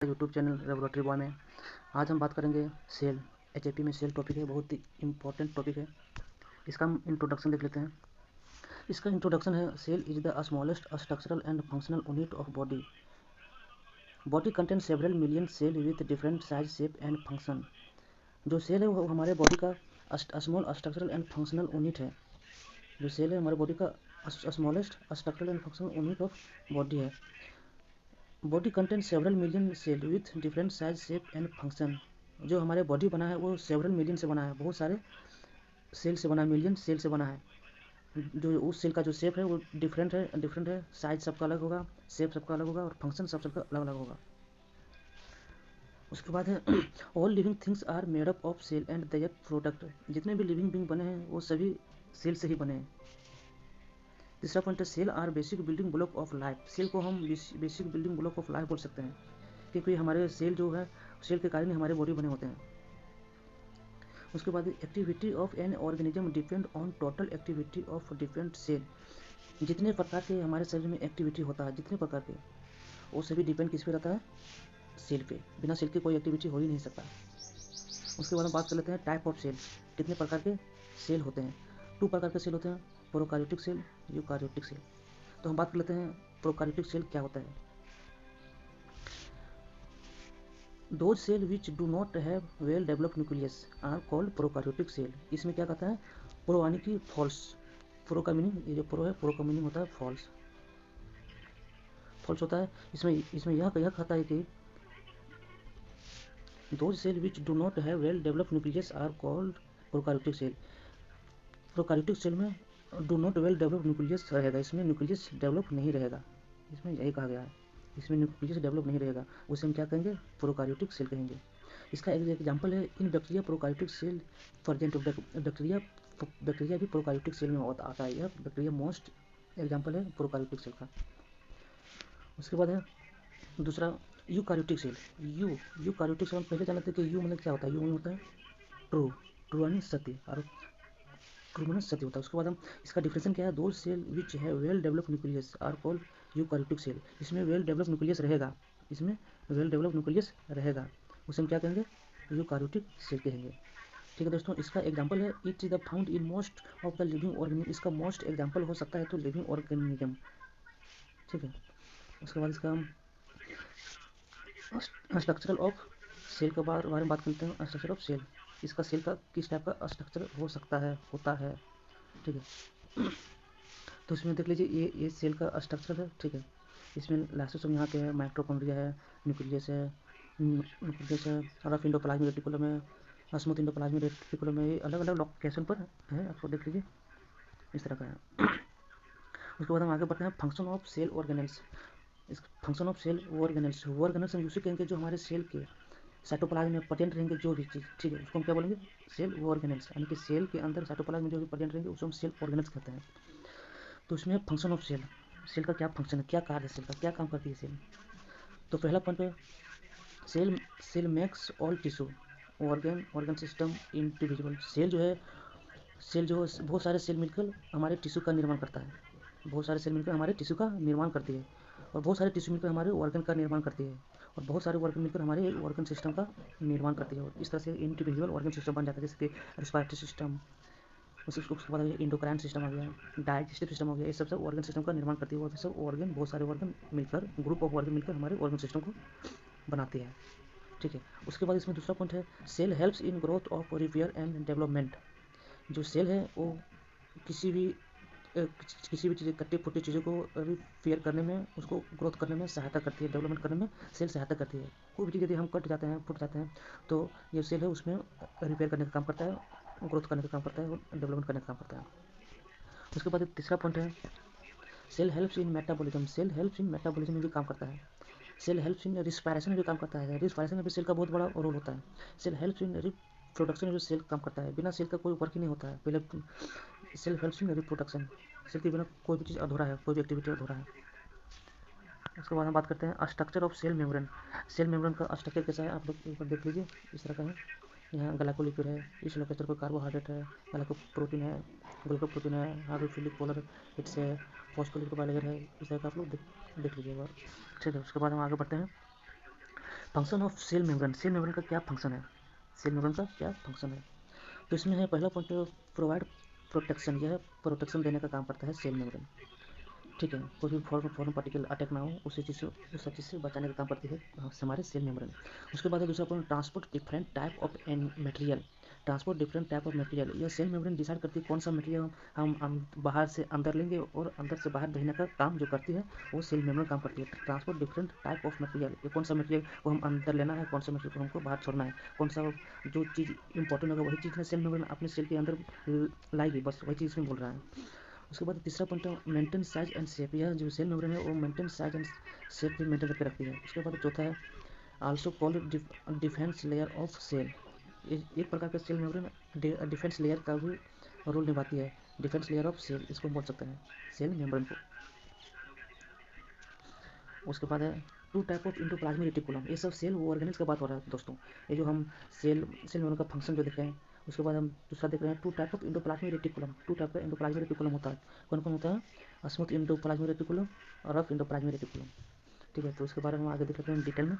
YouTube channel laboratory boy में आज हम बात करेंगे सेल। एचएपी में सेल टॉपिक है, बहुत ही इम्पोर्टेंट टॉपिक है। इसका हम इंट्रोडक्शन देख लेते हैं। इसका इंट्रोडक्शन है, cell is the smallest structural and functional unit of body. Body contain several million cell with different size, shape and function. जो सेल है वो हमारे बॉडी का small structural and functional unit है। जो सेल है हमारे बॉडी का smallest structural and functional unit of body है। Body content several million cell with different size, shape and function. जो हमारे बॉडी बना है वो सेवरल मिलियन से बना है, बहुत सारे सेल से बना है, मिलियन सेल से बना है। जो उस सेल का जो शेप है वो डिफरेंट है, साइज सबका अलग होगा, शेप सबका अलग होगा और फंक्शन सबका अलग अलग होगा। उसके बाद है all living things are made up of cell and their product. जितने भी लिविंग बींग बने हैं वो सभी सेल से ही बने हैं। तीसरा पॉइंट है, cell are basic building block of life. Cell को हम basic building block of life बोल सकते हैं, क्योंकि हमारे सेल जो है सेल के कारण ही हमारे बॉडी बने होते हैं। उसके बाद activity of an organism depend on total activity of different cell. जितने प्रकार के हमारे शरीर में एक्टिविटी होता है, जितने प्रकार के, वो सभी डिपेंड किस पे रहता है? सेल पे। बिना सेल के कोई एक्टिविटी हो ही नहीं सकता। उसके बाद हम बात कर लेते हैं टाइप ऑफ सेल। कितने प्रकार के सेल होते हैं? 2 प्रकार के सेल होते हैं, प्रोकार्योटिक सेल, यूकार्योटिक सेल। तो हम बात कर लेते हैं प्रोकार्योटिक सेल क्या होता है। Those cells which do not have well developed nucleus are called prokaryotic cell। इसमें क्या कहता है? प्रो यानी कि फॉल्स। प्रो का मीनिंग, ये जो प्रो है, प्रो का मीनिंग होता है फॉल्स। फॉल्स होता है। इसमें यह कहता है कि those cells which do not have well developed nucleus are called prokaryotic cell। Prokaryotic cell में do not well develop nucleus रहेगा, इसमें न्यूक्लियस डेवलप नहीं रहेगा। इसमें यही कहा गया है, इसमें न्यूक्लियस डेवलप नहीं रहेगा, उसे हम क्या कहेंगे? प्रोकार्योटिक सेल कहेंगे। इसका एक एग्जांपल है in bacteria prokaryotic cell present. Bacteria भी प्रोकार्योटिक सेल में आता है। यह बैक्टीरिया मोस्ट एग्जांपल है प्रोकार्योटिक सेल का। उसके बाद है दूसरा यूकार्योटिक सेल। यूकार्योटिक सेल हम पहले जानते थे कि यू मतलब क्या होता है। यू मतलब होता है ट्रू यानी सत्य, और ट्रू मतलब सत्य होता है। उसके बाद हम इसका डिफरेंशिएशन क्या है? दो सेल विच है well develop nucleus are called eukaryotic cell. इसमें वेल डेवलप न्यूक्लियस रहेगा, इसमें वेल डेवलप न्यूक्लियस रहेगा, उसे हम क्या कहेंगे? यूकार्योटिक सेल कहेंगे। ठीक है दोस्तों, इसका एग्जांपल है it is the found in most of the living organism. इसका मोस्ट एग्जांपल हो सकता है तो लिविंग ऑर्गेनिज्म। ठीक है। उसके बाद इसका हम स्ट्रक्चरल ऑफ सेल के बारे में बात करते हैं। स्ट्रक्चर ऑफ सेल, इसका सेल का किस टाइप का स्ट्रक्चर हो सकता है, होता है। ठीक है। तो इसमें देख लीजिए ये सेल का स्ट्रक्चर है। ठीक है। इसमें लाइसोसोम यहाँ के है, माइटोकॉन्ड्रिया है, न्यूक्लियस है, रफ इंडोप्लाज्मिक रेटिकुलम है, स्मूथ इंडोप्लाज्मिक रेटिकुलम है। ये अलग अलग लोकेशन पर है, आपको देख लीजिए इस तरह का है। उसके बाद हम आगे बढ़ते हैं फंक्शन ऑफ सेल ऑर्गेनेल्स। इस फंक्शन ऑफ सेल ऑर्गेनेल्स हम यूज करेंगे जो हमारे सेल के साइटोप्लाज्म में प्रेजेंट रहेंगे जो भी चीज़। ठीक है, उसको हम क्या बोलेंगे? सेल ऑर्गेनेल्स, यानी कि सेल के अंदर साइटोप्लाज्म में जो भी प्रेजेंट रहेंगे उसको हम सेल ऑर्गेनेल्स कहते हैं। तो इसमें फंक्शन ऑफ सेल, सेल का क्या फंक्शन है, क्या कार्य है, सेल का क्या काम करती है सेल। तो पहला पॉइंट है cell makes all tissue organ system individual. Cell जो बहुत सारे सेल मिलकर हमारे टिश्यू का निर्माण करता है। बहुत सारे सेल मिलकर हमारे टिश्यू का निर्माण करती है, और बहुत सारे टिश्यू मिलकर हमारे ऑर्गन का निर्माण करती है, और बहुत सारे ऑर्गन मिलकर हमारे ऑर्गन सिस्टम का निर्माण करती है। और इस तरह से इंडिविजुअल ऑर्गन सिस्टम बन जाता है, जैसे कि रेस्पिरेटरी सिस्टम, उसके बाद इंडोक्राइन सिस्टम आ गया, डाइजेस्टिव सिस्टम हो गया। ये सब ऑर्गन सिस्टम का निर्माण करती है, और सब ऑर्गन, बहुत सारे ऑर्गन मिलकर, ग्रुप ऑफ ऑर्गन मिलकर हमारे ऑर्गन सिस्टम को बनाते हैं। ठीक है। उसके बाद इसमें दूसरा पॉइंट है cell helps in growth of repair and development. जो सेल है वो किसी भी चीज़, कट्टी फुट्टी चीज़ों को रिपेयर करने में, उसको ग्रोथ करने में सहायता करती है, डेवलपमेंट करने में सेल सहायता करती है। कोई भी चीज़ यदि हम कट जाते हैं, फूट जाते हैं, तो ये सेल है उसमें रिपेयर करने का काम करता है, ग्रोथ करने का काम करता है और डेवलपमेंट करने का काम करता है। उसके बाद तीसरा पॉइंट है cell helps in metabolism. Cell helps in metabolism में भी काम करता है। सेल हेल्प्स इन रिस्पायरेशन में भी काम करता है। रिस्पायरेशन में भी सेल का बहुत बड़ा रोल होता है। सेल हेल्प्स इन रिप्रोडक्शन में भी सेल काम करता है। बिना सेल का कोई वर्क ही नहीं होता है। पहले cell helps in reproduction, cell के बिना कोई भी चीज़ अधूरा है, कोई भी एक्टिविटी अधूरा है। उसके बाद हम बात करते हैं structure of cell membrane. Cell membrane का स्ट्रक्चर कैसा है, आप लोग एक बार देख लीजिए, इस तरह का है। यहाँ ग्लाइकोलिपिड है, इस लोकेशन पर कार्बोहाइड्रेट है, ग्लाइकोप्रोटीन है, ग्लूकोप्रोटीन है, हाइड्रोफिलिक पोलर हिट्स है, फॉस्फोलिपिड बाइलेयर है। इस तरह का आप लोग देख लीजिएगा। ठीक है। उसके बाद हम आगे बढ़ते हैं function of cell membrane, cell membrane का क्या फंक्शन है, सेल मेम्ब्रेन का क्या फंक्शन है। तो इसमें है पहला पॉइंट, प्रोवाइड प्रोटेक्शन, यह प्रोटेक्शन देने का काम करता है सेल मेम्ब्रेन, ठीक है। कोई भी फॉरेन पार्टिकल अटैक ना हो उसी चीज़ से, उस सब चीज़ से बचाने का काम करती है हमारे सेल मेम्ब्रेन। उसके बाद है दूसरा point, transport different type of an material, transport different type of material, यह सेल मेम्ब्रेन डिसाइड करती है कौन सा मटेरियल हम बाहर से अंदर लेंगे और अंदर से बाहर भेजने का काम जो करती है वो सेल मेम्ब्रेन काम करती है। Transport different type of material, ये कौन सा मटेरियल को हम अंदर लेना है, कौन सा मटेरियल को हमको बाहर छोड़ना है, कौन सा जो चीज़ इंपॉर्टेंट होगा वही चीज़ में सेल मेम्ब्रेन अपने सेल के अंदर लाएगी, बस वही चीज़ में बोल रहा है। उसके बाद तीसरा पॉइंट है मेंटेन साइज एंड शेप, यह जो सेल मेम्ब्रेन है वो मेंटेन साइज एंड शेप भी मेंटेन करके रखती है। उसके बाद चौथा है also called defence layer of cell, एक प्रकार का सेल मेम्ब्रेन डिफेंस लेयर का भी रोल निभाती है, डिफेंस लेयर ऑफ सेल इसको बोल सकते हैं सेल मेम्ब्रेन को। उसके बाद है two type of endoplasmic reticulum, ये सब सेल ऑर्गेनेल्स का बात हो रहा है दोस्तों, ये जो हम सेल मेम्ब्रेन का फंक्शन जो देख रहे हैं। उसके बाद हम दूसरा देख रहे हैं two type of endoplasmic reticulum, two type का इंडोप्लाज्मिक रेटिकुलम होता है, कौन कौन होता है, स्मूथ इंडोप्लाज्मिक रेटिकुलम और रफ इंडोप्लाज्मिक रेटिकुलम, ठीक है। तो उसके बारे में आगे देख लेते हैं डिटेल में।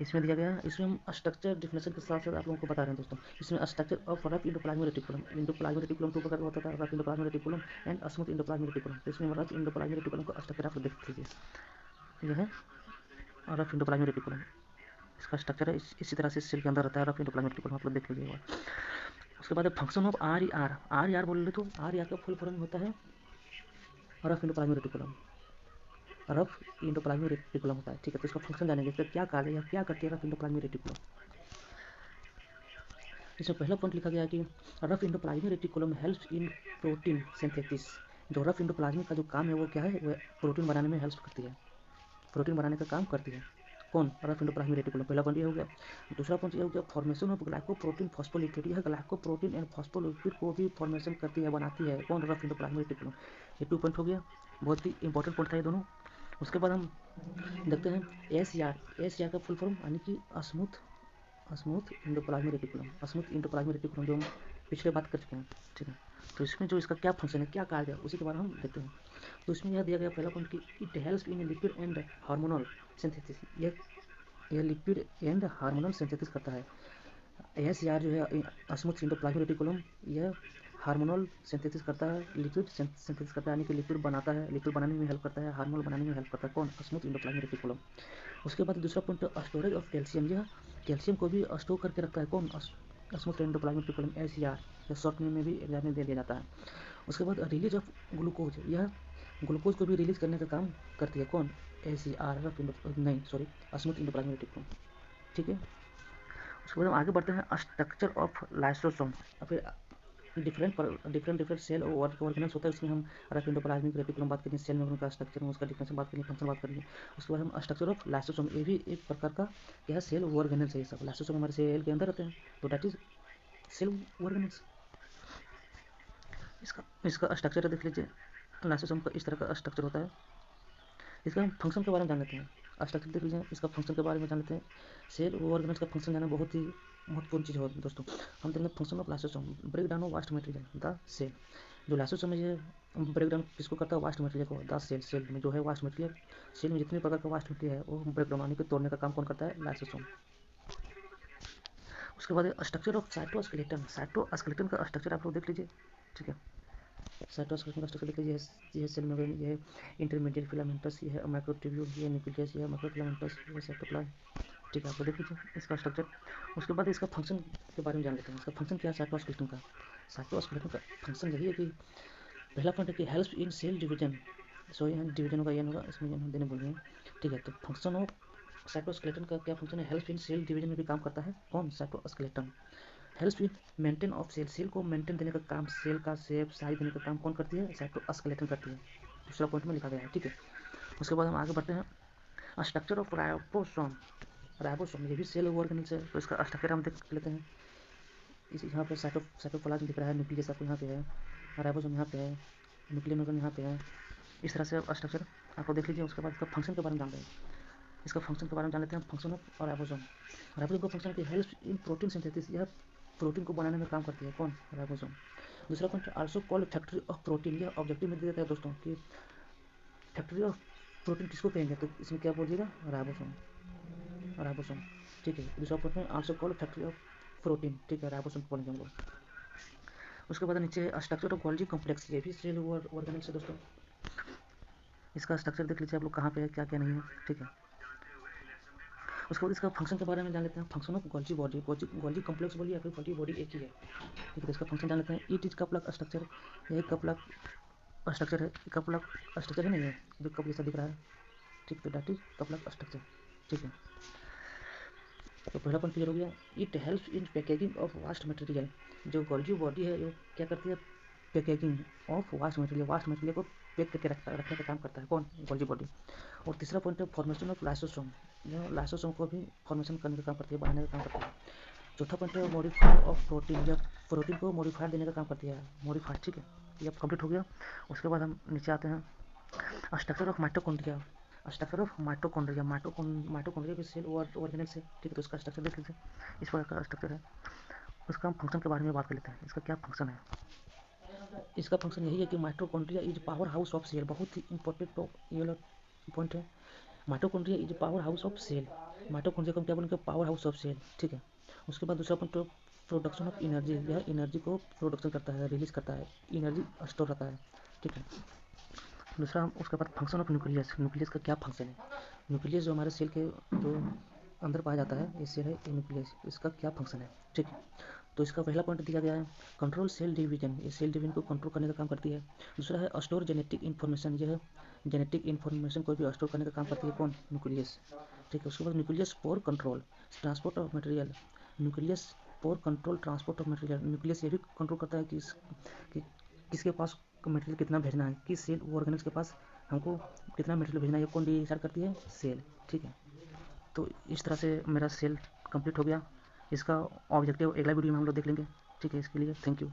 इसमें दिया गया है, इसमें हम स्ट्रक्चर डिफिनेशन के साथ साथ आप लोगों को बता रहे हैं दोस्तों। इसमें structure of rough endoplasmic reticulum, endoplasmic reticulum दो प्रकार का होता है, rough endoplasmic reticulum and smooth endoplasmic reticulum. तो इसमें रफ इंडोप्लाज्मिक रेटिकुलम का स्ट्रक्चर आप देख लीजिए, यह है रफ इंडोप्लाज्मिक रेटिकुलम, इसका स्ट्रक्चर है इसी तरह से सेल के अंदर रहता है रफ इंडोप्लाज्मिक रेटिकुलम, आप लोग देख लीजिएगा। उसके बाद function of R E R, R E R बोल रहे तो आर ई आर का फुल फॉर्म होता है rough endoplasmic reticulum, rough endoplasmic reticulum होता है, ठीक है। तो इसका फंक्शन जानेंगे, इसका क्या कार्य है, क्या करती है रफ इंडोप्लाज्मिक रेटिकुलम। इसमें पहला पॉइंट लिखा गया है कि rough endoplasmic reticulum helps in protein synthesis, जो रफ इंडोप्लाज्मिक का जो काम है वो क्या है, वो प्रोटीन बनाने में हेल्प करती है, प्रोटीन बनाने का काम करती है, कौन, रफ इंडोप्लाज्मिक रेटिकुलम। पहला पॉइंट ये हो गया। दूसरा पॉइंट ये हो गया फॉर्मेशन ऑफ ग्लाइकोप्रोटीन फॉस्फोलिपिड, यह ग्लाइकोप्रोटीन एंड फॉस्फोलिपिड को भी फॉर्मेशन करती है, बनाती है, कौन, रफ इंडोप्लाज्मिक रेटिकुलम। ये 2 पॉइंट हो गया, बहुत ही इंपॉर्टेंट पॉइंट था ये दोनों। उसके बाद हम देखते हैं S E R, S E R का फुल फॉर्म यानी कि smooth endoplasmic reticulum, smooth endoplasmic reticulum जो हम पिछले बात कर चुके हैं, ठीक है। तो इसमें जो इसका क्या फंक्शन है, क्या कार्य है, उसी के बारे में हम देखते हैं। तो इसमें यह दिया गया पहला पॉइंट कि it helps in lipid and hormonal synthesis, यह लिपिड एंड हार्मोनल सिंथेसिस करता है। एस आर जो है स्मूथ इंडोप्लाज्मिक रेटिकुलम, यह हार्मोनल सिंथेसिस करता है, लिपिड सिंथेसिस करता है, यानी कि लिपिड बनाता है, लिपिड बनाने में हेल्प करता है, हार्मोन बनाने में हेल्प करता है, कौन, स्मूथ इंडोप्लाज्मिक रेटिकुलम। उसके बाद दूसरा पॉइंट स्टोरेज ऑफ कैल्शियम, यह कैल्शियम को भी स्टोर करके रखता है, कौन, smooth endoplasmic reticulum S E R, या शॉर्ट में भी एग्जाम में दे दिया जाता है। उसके बाद रिलीज ऑफ ग्लूकोज, यह ग्लूकोज को भी रिलीज करने का काम करती है, कौन, एस ई आर, नहीं सॉरी स्मूथ इंडोप्लाज्मिक रेटिकुलम, ठीक है। उसके बाद हम आगे बढ़ते हैं स्ट्रक्चर ऑफ लाइसोसोम, फिर डिफरेंट सेल और ऑर्गेनल्स होता है, उसमें हम रफ इंडोप्लाज्मिक रेटिकुलम बात करेंगे, सेल मेम्ब्रेन का स्ट्रक्चर में उसका डिफरेंस बात करेंगे, फंक्शन बात करेंगे। उसके बाद हम स्ट्रक्चर ऑफ लाइसोसोम, ये भी एक प्रकार का यह सेल ऑर्गेनल्स है, ये सब लाइसोसोम हमारे सेल के अंदर रहते हैं, तो डैट इज सेल ऑर्गेनल्स। इसका स्ट्रक्चर देख लीजिए, लाइसोसोम का इस तरह का स्ट्रक्चर होता है। इसका हम फंक्शन के बारे में जान लेते हैं, स्ट्रक्चर देख लीजिए, इसका फंक्शन के बारे में जान लेते हैं। सेल ऑर्गेनल्स का फंक्शन जानना बहुत ही महत्वपूर्ण चीज़ हो दोस्तों। हम देखेंगे function of lysosome, break down of waste material the cell, जो लाइसोसोम है ये ब्रेक डाउन किसको करता है, वास्ट मटेरियल को, द सेल, सेल में जो है वास्ट मटेरियल, सेल में जितने प्रकार का वास्ट मटेरियल है वो ब्रेक डाउन यानी कि तोड़ने का काम कौन करता है, लाइसोसोम। उसके बाद स्ट्रक्चर ऑफ साइटोस्केलेटन, साइटोस्केलेटन का स्ट्रक्चर आप लोग देख लीजिए, ठीक है। साइटोस्केलेटन का स्ट्रक्चर देख लीजिए, ये सेल मेम्ब्रेन, ये इंटरमीडिएट फिलामेंटस, ये है माइक्रोट्यूब्यूल, ये न्यूक्लियस, ये माइक्रोफिलामेंटस, ये साइटोप्लाज्म, ठीक है। आपको देख लीजिए इसका स्ट्रक्चर। उसके बाद इसका फंक्शन के बारे में जान लेते हैं, इसका फंक्शन क्या है साइटोस्केलेटन का। साइटोस्केलेटन का फंक्शन यही है कि पहला पॉइंट है कि help in cell division, sorry यहाँ डिवीजन होगा, ये होगा, इसमें ये देने बोल रहे हैं, ठीक है। तो फंक्शन ऑफ साइटोस्केलेटन का क्या फंक्शन है, हेल्प इन सेल डिवीजन में भी काम करता है, कौन, cytoskeleton. Help in maintain of cell, cell को मेंटेन देने का काम, सेल का शेप साइज देने का काम कौन करती है, साइटोस्केलेटन करती है, दूसरा पॉइंट में लिखा गया है, ठीक है। उसके बाद हम आगे बढ़ते हैं स्ट्रक्चर ऑफ राइबोसोम, राइबोसोम ये भी सेल ऑर्गेनल्स है, तो इसका स्ट्रक्चर हम देख लेते हैं। इस यहाँ पे साइटोप्लाज्म दिख रहा है, न्यूक्लियस आपको यहाँ पे है, राइबोसोम यहाँ पे है, न्यूक्लियर मेम्ब्रेन यहाँ पे है, इस तरह से स्ट्रक्चर आपको देख लीजिए। उसके बाद इसका फंक्शन के बारे में जान लें, इसका फंक्शन के बारे में जान लेते हैं, फंक्शन ऑफ राइबोसोम। राइबोसोम का फंक्शन की हेल्प इन प्रोटीन सिंथेसिस, यह प्रोटीन को बनाने में काम करती है, कौन, राइबोसोम। दूसरा point also called factory of protein, यह ऑब्जेक्टिव में दे देता है दोस्तों कि फैक्ट्री ऑफ प्रोटीन किसको कहेंगे, तो इसमें क्या बोलिएगा, राइबोसोम। राइबोसोम, ठीक है। दूसरा पॉइंट है also called factory of protein, ठीक है, राइबोसोम बोलेंगे हम लोग। उसके बाद नीचे स्ट्रक्चर ऑफ गोल्जी कॉम्प्लेक्स, ये भी सेल ऑर्गेनेल से दोस्तों। इसका स्ट्रक्चर देख लीजिए आप लोग कहाँ पे है, क्या क्या नहीं है, ठीक है। उसके बाद इसका फंक्शन के बारे में जान लेते हैं। Function of Golgi body, Golgi complex बोलिए या फिर गोल्जी बॉडी एक ही है, ठीक है। इसका फंक्शन जान लेते हैं। इट इज कपलक स्ट्रक्चर, यह कपलक स्ट्रक्चर है, कपलक स्ट्रक्चर है नहीं है जो कप जैसा दिख रहा है, ठीक, तो दैट इज कपलक स्ट्रक्चर, ठीक है। तो पहला पॉइंट क्लियर हो गया। It helps in packaging of waste material, जो गोल्जी बॉडी है वो क्या करती है, पैकेजिंग ऑफ वास्ट मटेरियल को पैक करके रखने का काम करता है कौन, गोल्जी बॉडी। और तीसरा पॉइंट है फॉर्मेशन ऑफ लाइसोसोम, यह लाइसोसोम को भी फॉर्मेशन करने का काम करती है, बनाने का काम करती है। चौथा पॉइंट है मॉडिफायर ऑफ प्रोटीन, जब प्रोटीन को मॉडिफायर देने का काम करती है, मॉडिफायर, ठीक है। ये अब कंप्लीट हो गया। उसके बाद हम नीचे आते हैं। Structure of mitochondria, structure of mitochondria के सेल ऑर्गेनेल से, ठीक है। तो इसका स्ट्रक्चर देख लीजिए, इस प्रकार का स्ट्रक्चर है। उसका हम फंक्शन के बारे में बात कर लेते हैं, इसका क्या फंक्शन है। इसका फंक्शन यही है कि mitochondria is power house of cell, बहुत ही इंपॉर्टेंट ये वाला पॉइंट है। Mitochondria is power house of cell, mitochondria को हम क्या बोलेंगे, पावर हाउस ऑफ सेल, ठीक है। उसके बाद दूसरा पॉइंट प्रोडक्शन ऑफ एनर्जी, यह एनर्जी को प्रोडक्शन करता है, रिलीज करता है, एनर्जी स्टोर रहता है, ठीक है। दूसरा उसके बाद फंक्शन ऑफ न्यूक्लियस, न्यूक्लियस का क्या फंक्शन है। न्यूक्लियस जो हमारे सेल के जो अंदर पाया जाता है, ये सेल है ये न्यूक्लियस, इसका क्या फंक्शन है, ठीक है। तो इसका पहला पॉइंट दिया गया है कंट्रोल सेल डिवीजन, ये सेल डिवीजन को कंट्रोल करने का काम करती है। दूसरा है स्टोर जेनेटिक इन्फॉर्मेशन, यह जेनेटिक इन्फॉर्मेशन को भी स्टोर करने का काम करती है कौन, न्यूक्लियस, ठीक है। उसके बाद nucleus for control transport of material, nucleus for control transport of material, nucleus ये भी कंट्रोल करता है कि किसके पास मटेरियल कितना भेजना है, किस सेल ऑर्गेनेल्स के पास हमको कितना मटेरियल भेजना है, ये कौन डिसाइड करती है, सेल, ठीक है। तो इस तरह से मेरा सेल कंप्लीट हो गया। इसका ऑब्जेक्टिव अगला वीडियो में हम लोग देख लेंगे, ठीक है। इसके लिए थैंक यू।